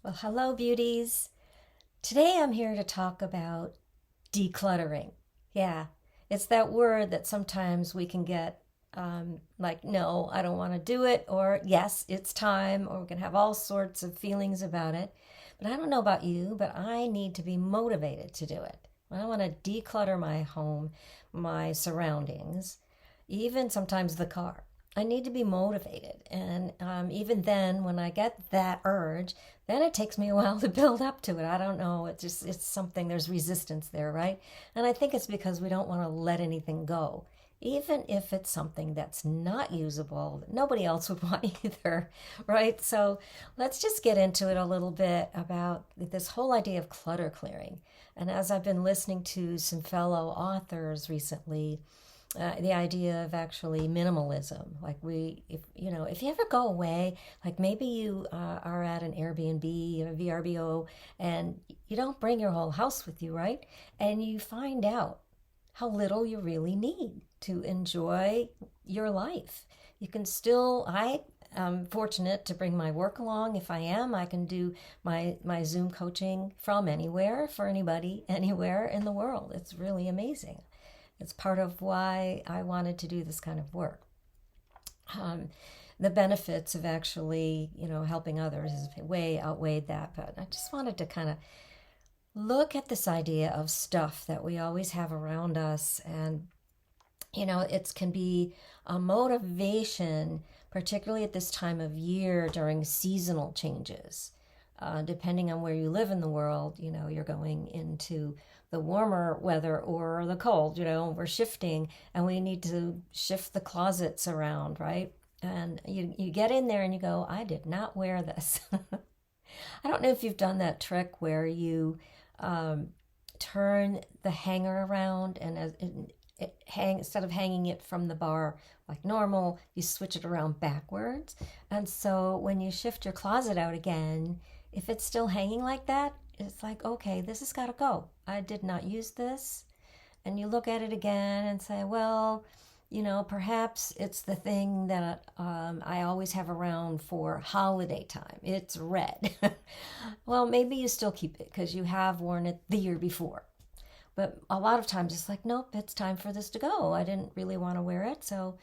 Well, hello, beauties. Today I'm here to talk about decluttering. Yeah, it's that word that sometimes we can get like, no, I don't want to do it, or yes, it's time, or we can have all sorts of feelings about it. But I don't know about you, but I need to be motivated to do it. I want to declutter my home, my surroundings, even sometimes the car. I need to be motivated. And even then, when I get that urge, then it takes me a while to build up to it. I don't know. It's something, there's resistance there, right? And I think it's because we don't want to let anything go. Even if it's something that's not usable, that nobody else would want either, right? So let's just get into it a little bit about this whole idea of clutter clearing. And as I've been listening to some fellow authors recently, the idea of actually minimalism, like if you ever go away, like maybe you are at an Airbnb or a VRBO, and you don't bring your whole house with you, right? And you find out how little you really need to enjoy your life. You can still, I am fortunate to bring my work along. If I am, I can do my Zoom coaching from anywhere for anybody anywhere in the world. It's really amazing. It's part of why I wanted to do this kind of work. Um, the benefits of actually, helping others is way outweighed that. But I just wanted to kind of look at this idea of stuff that we always have around us. And, it can be a motivation, particularly at this time of year during seasonal changes. Depending on where you live in the world, you're going into the warmer weather or the cold, we're shifting and we need to shift the closets around, right? And you get in there and you go, I did not wear this. I don't know if you've done that trick where you turn the hanger around and instead of hanging it from the bar like normal, you switch it around backwards. And so when you shift your closet out again, if it's still hanging like that, it's like, okay, this has got to go. I did not use this. And you look at it again and say, well, perhaps it's the thing that I always have around for holiday time. It's red. Well, maybe you still keep it because you have worn it the year before. But a lot of times it's like, nope, it's time for this to go. I didn't really want to wear it. So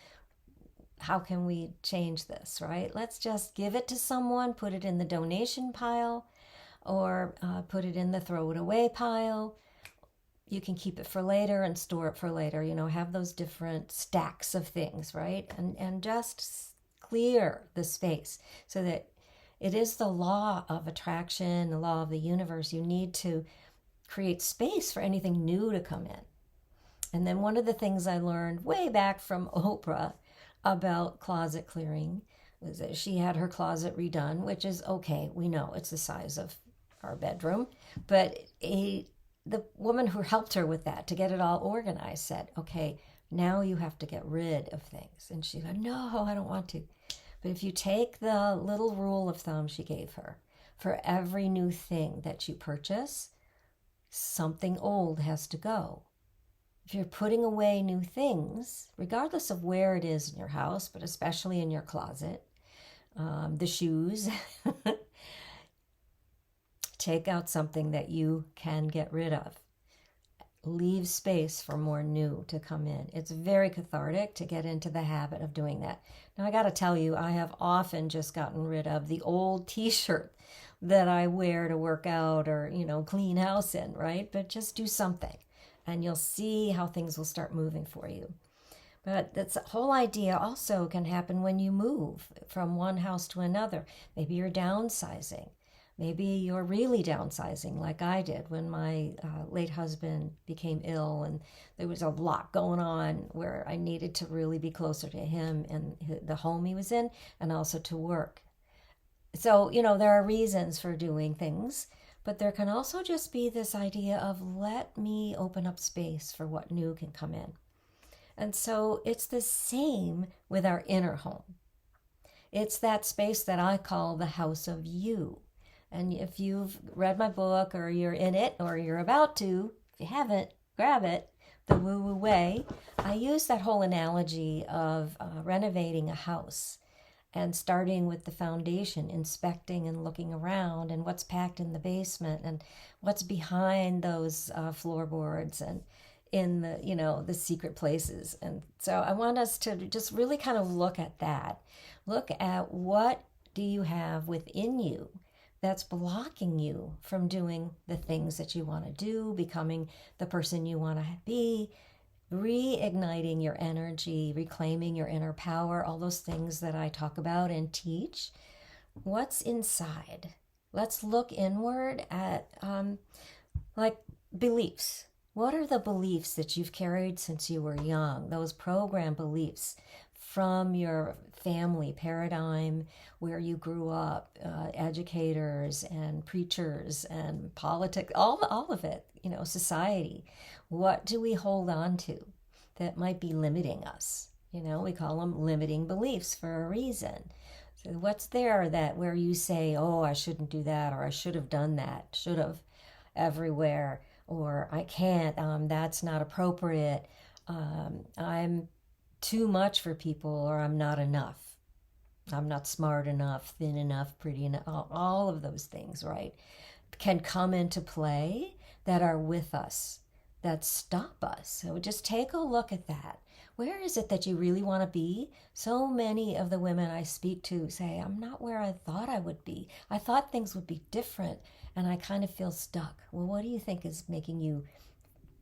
how can we change this, right? Let's just give it to someone, put it in the donation pile, or put it in the throw it away pile. You can keep it for later and store it for later. Have those different stacks of things, right? And just clear the space so that it is the law of attraction, the law of the universe. You need to create space for anything new to come in. And then one of the things I learned way back from Oprah about closet clearing was that she had her closet redone, which is okay. We know it's the size of our bedroom, but the woman who helped her with that to get it all organized said, okay, now you have to get rid of things. And she said, no, I don't want to. But if you take the little rule of thumb she gave her, for every new thing that you purchase, something old has to go. If you're putting away new things, regardless of where it is in your house, but especially in your closet, the shoes, take out something that you can get rid of. Leave space for more new to come in. It's very cathartic to get into the habit of doing that. Now, I got to tell you, I have often just gotten rid of the old t-shirt that I wear to work out or, clean house in, right? But just do something and you'll see how things will start moving for you. But that's whole idea also can happen when you move from one house to another. Maybe you're downsizing. Maybe you're really downsizing like I did when my late husband became ill and there was a lot going on where I needed to really be closer to him and the home he was in and also to work. So, there are reasons for doing things, but there can also just be this idea of let me open up space for what new can come in. And so it's the same with our inner home. It's that space that I call the house of you. And if you've read my book or you're in it or you're about to, if you haven't, grab it, The Woo Woo Way. I use that whole analogy of renovating a house. and starting with the foundation, inspecting and looking around and what's packed in the basement and what's behind those floorboards and in the, the secret places. And so I want us to just really kind of look at that. Look at what do you have within you that's blocking you from doing the things that you want to do, becoming the person you want to be, reigniting your energy, reclaiming your inner power, all those things that I talk about and teach. What's inside? Let's look inward at like beliefs. What are the beliefs that you've carried since you were young? Those program beliefs from your family paradigm, where you grew up, educators and preachers and politics, all of it, society. What do we hold on to that might be limiting us? We call them limiting beliefs for a reason. So what's there that where you say, oh, I shouldn't do that, or I should have done that, should have everywhere, or I can't, that's not appropriate, I'm too much for people, or I'm not enough. I'm not smart enough, thin enough, pretty enough. All of those things, right, can come into play that are with us, that stop us. So just take a look at that. Where is it that you really want to be? So many of the women I speak to say, I'm not where I thought I would be. I thought things would be different, and I kind of feel stuck. Well, what do you think is making you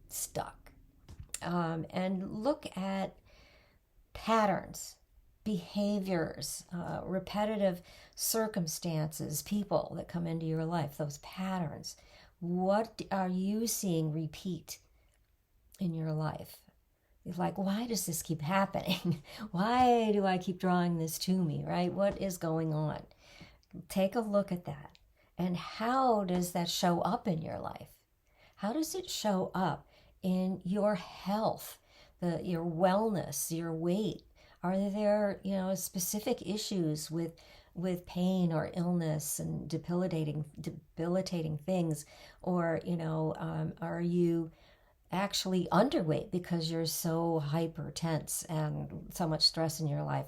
stuck? And look at patterns, behaviors, repetitive circumstances, people that come into your life, those patterns. What are you seeing repeat in your life? You're like, why does this keep happening? Why do I keep drawing this to me, right? What is going on? Take a look at that. And how does that show up in your life? How does it show up in your health, your wellness, your weight? Are there, specific issues with pain or illness and debilitating things? Or, are you actually underweight because you're so hyper tense and so much stress in your life?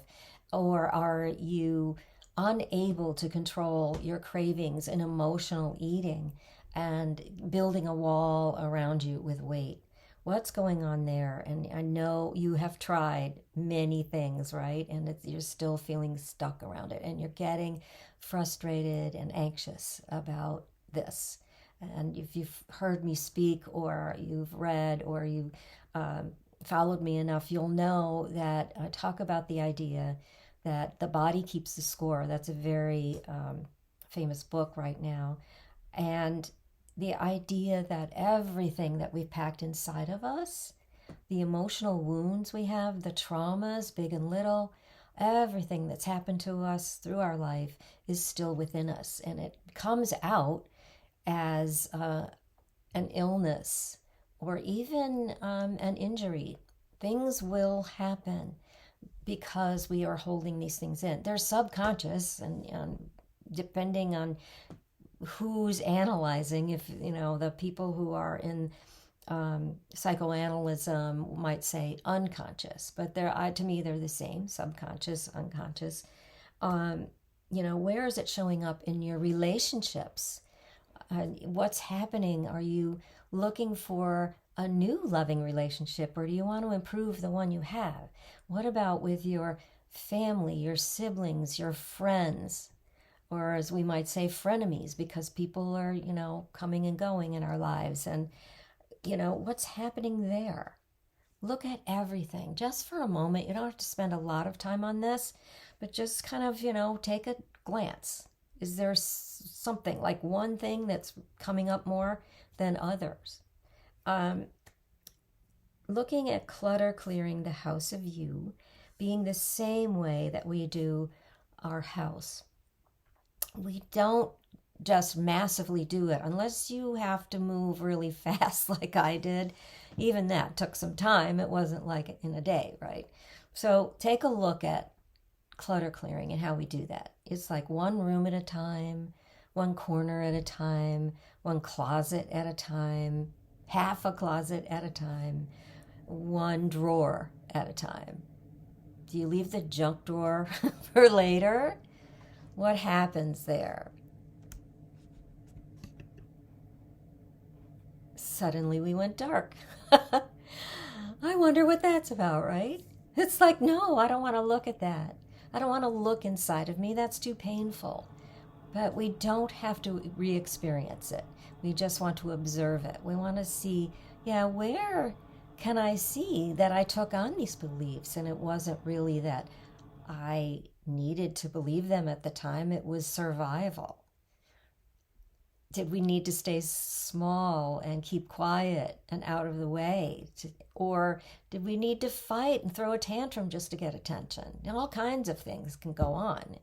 Or are you unable to control your cravings and emotional eating and building a wall around you with weight? What's going on there? And I know you have tried many things, right? And you're still feeling stuck around it, and you're getting frustrated and anxious about this. And if you've heard me speak, or you've read, or you followed me enough, you'll know that I talk about the idea that the body keeps the score. That's a very famous book right now. And the idea that everything that we've packed inside of us, the emotional wounds we have, the traumas, big and little, everything that's happened to us through our life is still within us. And it comes out as an illness or even an injury. Things will happen because we are holding these things in. They're subconscious, and depending on who's analyzing, if the people who are in psychoanalysis might say unconscious, but to me they're the same: subconscious, unconscious. Where is it showing up in your relationships? What's happening? Are you looking for a new loving relationship, or do you want to improve the one you have? What about with your family, your siblings, your friends? Or as we might say, frenemies, because people are, coming and going in our lives. And, what's happening there? Look at everything just for a moment. You don't have to spend a lot of time on this, but just kind of, take a glance. Is there something, like one thing that's coming up more than others? Looking at clutter clearing the house of you being the same way that we do our house. We don't just massively do it unless you have to move really fast like I did. Even that took some time. It wasn't like in a day, right? So take a look at clutter clearing and how we do that. It's like one room at a time, one corner at a time, one closet at a time, half a closet at a time, one drawer at a time. Do you leave the junk drawer for later? What happens there? Suddenly we went dark. I wonder what that's about, right? It's like, no, I don't want to look at that. I don't want to look inside of me. That's too painful. But we don't have to re experience it. We just want to observe it. We want to see, yeah, where can I see that I took on these beliefs and it wasn't really that I needed to believe them at the time, it was survival. Did we need to stay small and keep quiet and out of the way? Or did we need to fight and throw a tantrum just to get attention? And all kinds of things can go on.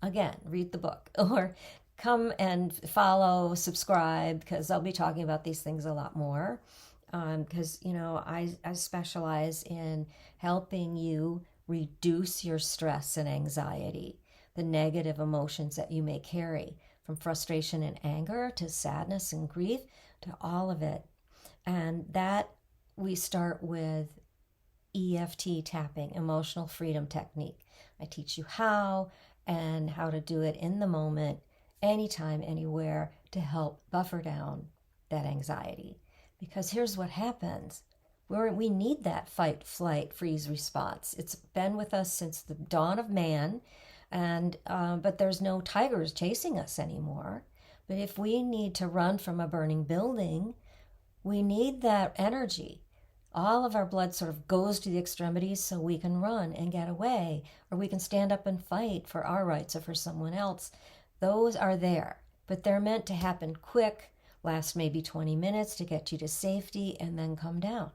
Again, read the book or come and follow, subscribe, because I'll be talking about these things a lot more. Because, I specialize in helping you reduce your stress and anxiety, the negative emotions that you may carry, from frustration and anger to sadness and grief to all of it. And that we start with EFT tapping, emotional freedom technique. I teach you how and how to do it in the moment, anytime, anywhere, to help buffer down that anxiety. Because here's what happens. We need that fight, flight, freeze response. It's been with us since the dawn of man, but there's no tigers chasing us anymore. But if we need to run from a burning building, we need that energy. All of our blood sort of goes to the extremities so we can run and get away, or we can stand up and fight for our rights or for someone else. Those are there, but they're meant to happen quick, last maybe 20 minutes to get you to safety, and then come down.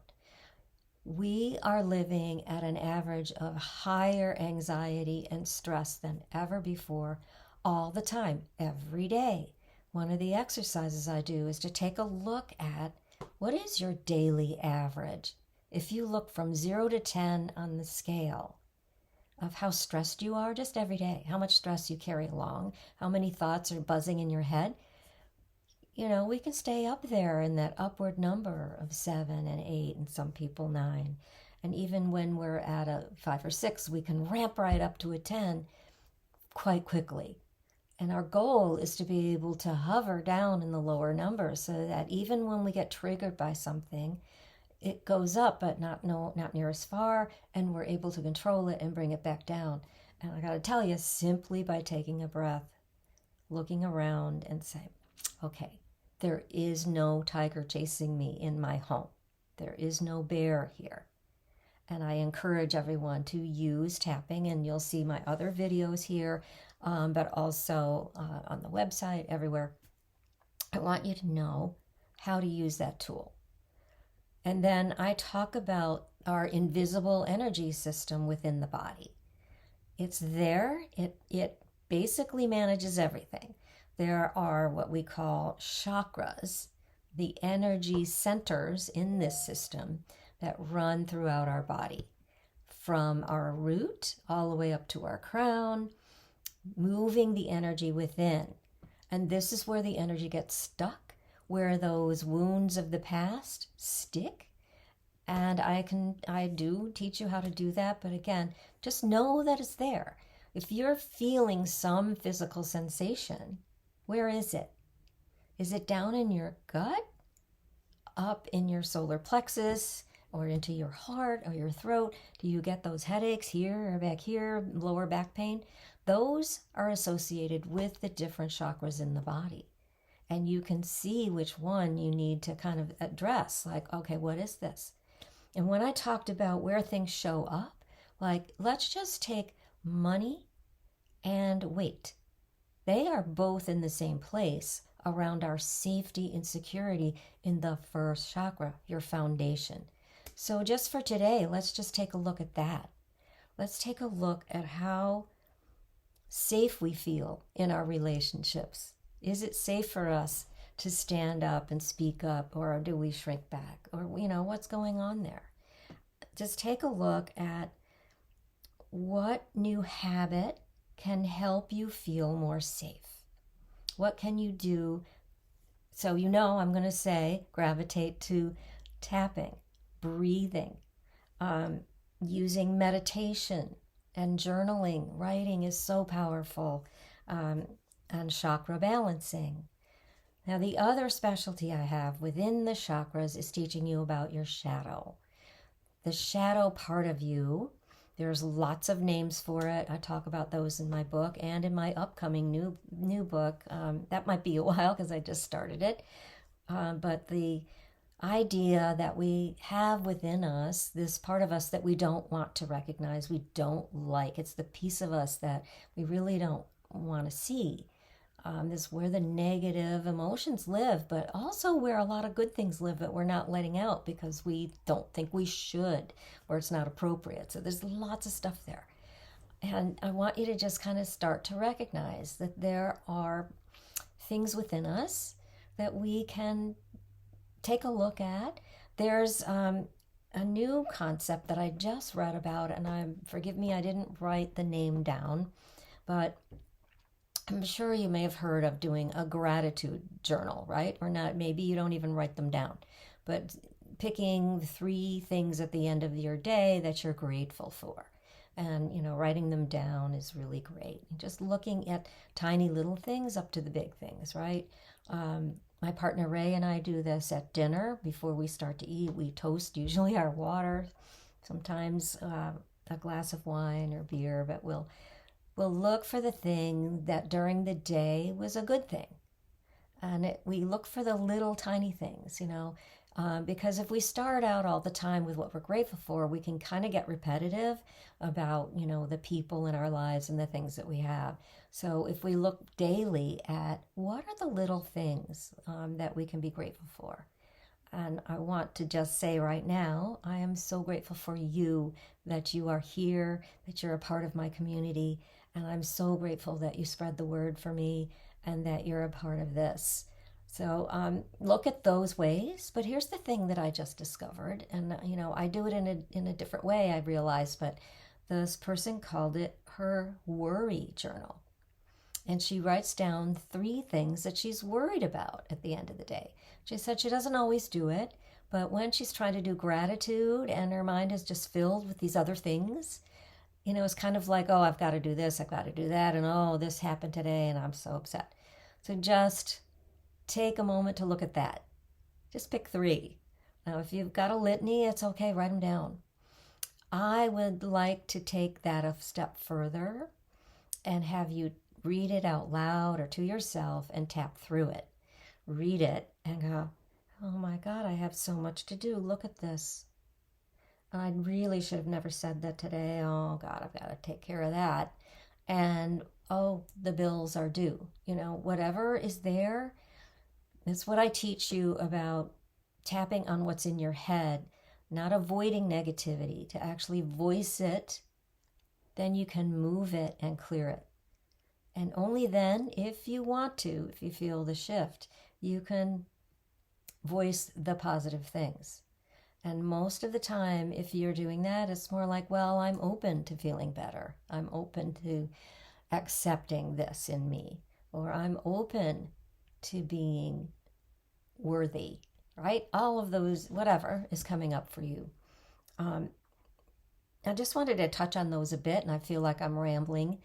We are living at an average of higher anxiety and stress than ever before, all the time, every day. One of the exercises I do is to take a look at what is your daily average. If you look from 0 to 10 on the scale of how stressed you are just every day, how much stress you carry along, how many thoughts are buzzing in your head, we can stay up there in that upward number of 7 and 8 and some people 9. And even when we're at a 5 or 6, we can ramp right up to a 10 quite quickly. And our goal is to be able to hover down in the lower numbers so that even when we get triggered by something, it goes up, but not near as far, and we're able to control it and bring it back down. And I got to tell you, simply by taking a breath, looking around and saying, okay, there is no tiger chasing me in my home. There is no bear here. And I encourage everyone to use tapping, and you'll see my other videos here, but also on the website, everywhere. I want you to know how to use that tool. And then I talk about our invisible energy system within the body. It's there. It basically manages everything. There are what we call chakras, the energy centers in this system that run throughout our body, from our root all the way up to our crown, moving the energy within. And this is where the energy gets stuck, where those wounds of the past stick. And I do teach you how to do that, but again, just know that it's there. If you're feeling some physical sensation, where is it? Is it down in your gut, up in your solar plexus, or into your heart or your throat? Do you get those headaches here or back here, lower back pain? Those are associated with the different chakras in the body. And you can see which one you need to kind of address, like, okay, what is this? And when I talked about where things show up, like, let's just take money and weight. They are both in the same place around our safety and security in the first chakra, your foundation. So just for today, let's just take a look at that. Let's take a look at how safe we feel in our relationships. Is it safe for us to stand up and speak up, or do we shrink back? Or, what's going on there? Just take a look at what new habit can help you feel more safe. What can you do? So I'm going to say gravitate to tapping, breathing, using meditation, And journaling, writing is so powerful, and chakra balancing. Now, the other specialty I have within the chakras is teaching you about your shadow. The shadow part of you, there's lots of names for it. I talk about those in my book and in my upcoming new book. That might be a while because I just started it. But the idea that we have within us, this part of us that we don't want to recognize, we don't like, it's the piece of us that we really don't want to see. Is where the negative emotions live, but also where a lot of good things live that we're not letting out because we don't think we should, or it's not appropriate. So there's lots of stuff there. And I want you to just kind of start to recognize that there are things within us that we can take a look at. There's a new concept that I just read about, and forgive me, I didn't write the name down, but I'm sure you may have heard of doing a gratitude journal, right? Or not, maybe you don't even write them down, but picking 3 things at the end of your day that you're grateful for. And, writing them down is really great. Just looking at tiny little things up to the big things, right? My partner Ray and I do this at dinner before we start to eat. We toast usually our water, sometimes a glass of wine or beer, but we'll look for the thing that during the day was a good thing. And we look for the little tiny things, because if we start out all the time with what we're grateful for, we can kind of get repetitive about, the people in our lives and the things that we have. So if we look daily at what are the little things that we can be grateful for. And I want to just say right now, I am so grateful for you, that you are here, that you're a part of my community. And I'm so grateful that you spread the word for me and that you're a part of this. So look at those ways. But here's the thing that I just discovered. And, I do it in a different way, I realized. But this person called it her worry journal. And she writes down 3 things that she's worried about at the end of the day. She said she doesn't always do it, but when she's trying to do gratitude and her mind is just filled with these other things, it's kind of like, oh, I've got to do this, I've got to do that, and oh, this happened today and I'm so upset. So just take a moment to look at that. Just pick 3. Now, if you've got a litany, it's okay, write them down. I would like to take that a step further and have you read it out loud or to yourself and tap through it. Read it and go, oh my God, I have so much to do. Look at this. I really should have never said that today. Oh God, I've got to take care of that. And oh, the bills are due. Whatever is there, it's what I teach you about tapping on what's in your head, not avoiding negativity, to actually voice it. Then you can move it and clear it. And only then, if you want to, if you feel the shift, you can voice the positive things. And most of the time, if you're doing that, it's more like, well, I'm open to feeling better. I'm open to accepting this in me. Or I'm open to being worthy, right? All of those, whatever is coming up for you. I just wanted to touch on those a bit, and I feel like I'm rambling.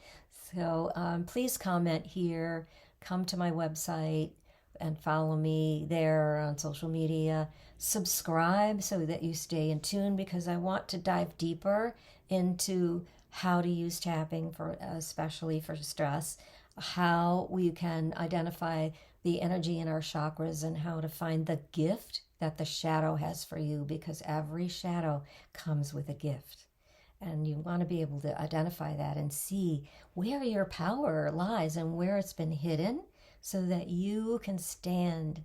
So please comment here, come to my website, and follow me there on social media. Subscribe so that you stay in tune, because I want to dive deeper into how to use tapping, for especially for stress, how we can identify the energy in our chakras, and how to find the gift that the shadow has for you, because every shadow comes with a gift. And you want to be able to identify that and see where your power lies and where it's been hidden, so that you can stand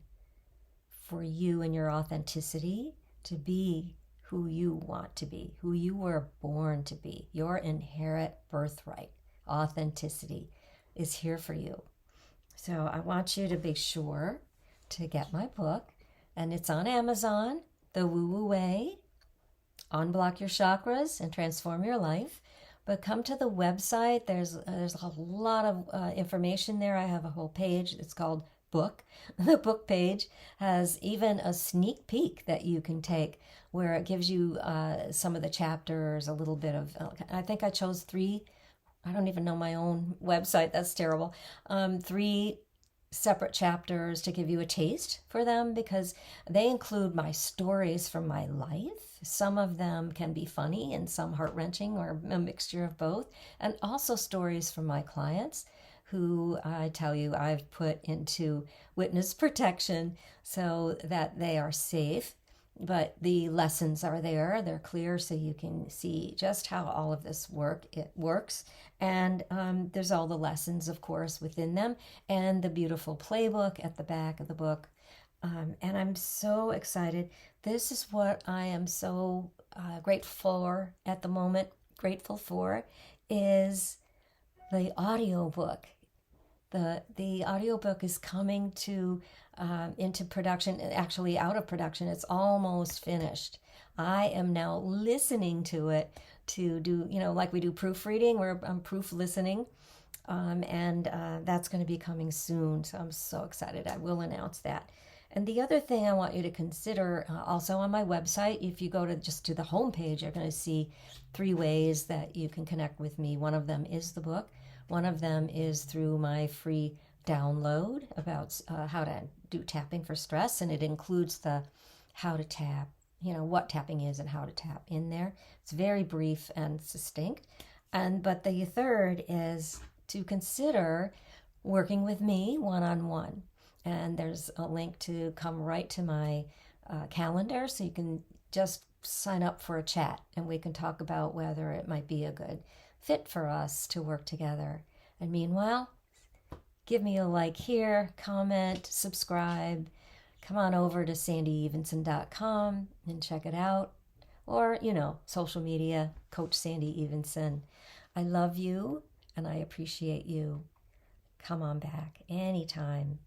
for you and your authenticity, to be who you want to be, who you were born to be. Your inherent birthright, authenticity, is here for you. So I want you to be sure to get my book, and it's on Amazon, The Woo Woo Way, Unblock Your Chakras and Transform Your Life. But come to the website. There's a lot of information there. I have a whole page. It's called book. The book page has even a sneak peek that you can take where it gives you some of the chapters, a little bit of, I think I chose three. I don't even know my own website. That's terrible. Three separate chapters to give you a taste for them because they include my stories from my life. Some of them can be funny and some heart-wrenching or a mixture of both, and also stories from my clients who I tell you I've put into witness protection so that they are safe. But the lessons are there, they're clear, so you can see just how all of this works. And there's all the lessons, of course, within them, and the beautiful playbook at the back of the book. And I'm so excited. This is what I am so grateful for at the moment. Grateful for is the audiobook. The audiobook is coming to into production, actually out of production. It's almost finished. I am now listening to it to do, like we do proofreading, where I'm proof listening. And that's going to be coming soon. So I'm so excited. I will announce that. And the other thing I want you to consider, also on my website, if you go to the homepage, you're going to see 3 ways that you can connect with me. One of them is the book. One of them is through my free download about how to do tapping for stress, and it includes the how to tap, what tapping is and how to tap in there. It's very brief and succinct. But the third is to consider working with me one-on-one. And there's a link to come right to my calendar, so you can just sign up for a chat and we can talk about whether it might be a good fit for us to work together. And meanwhile, give me a like here, comment, subscribe. Come on over to sandyevenson.com and check it out. Or, social media, Coach Sandy Evenson. I love you and I appreciate you. Come on back anytime.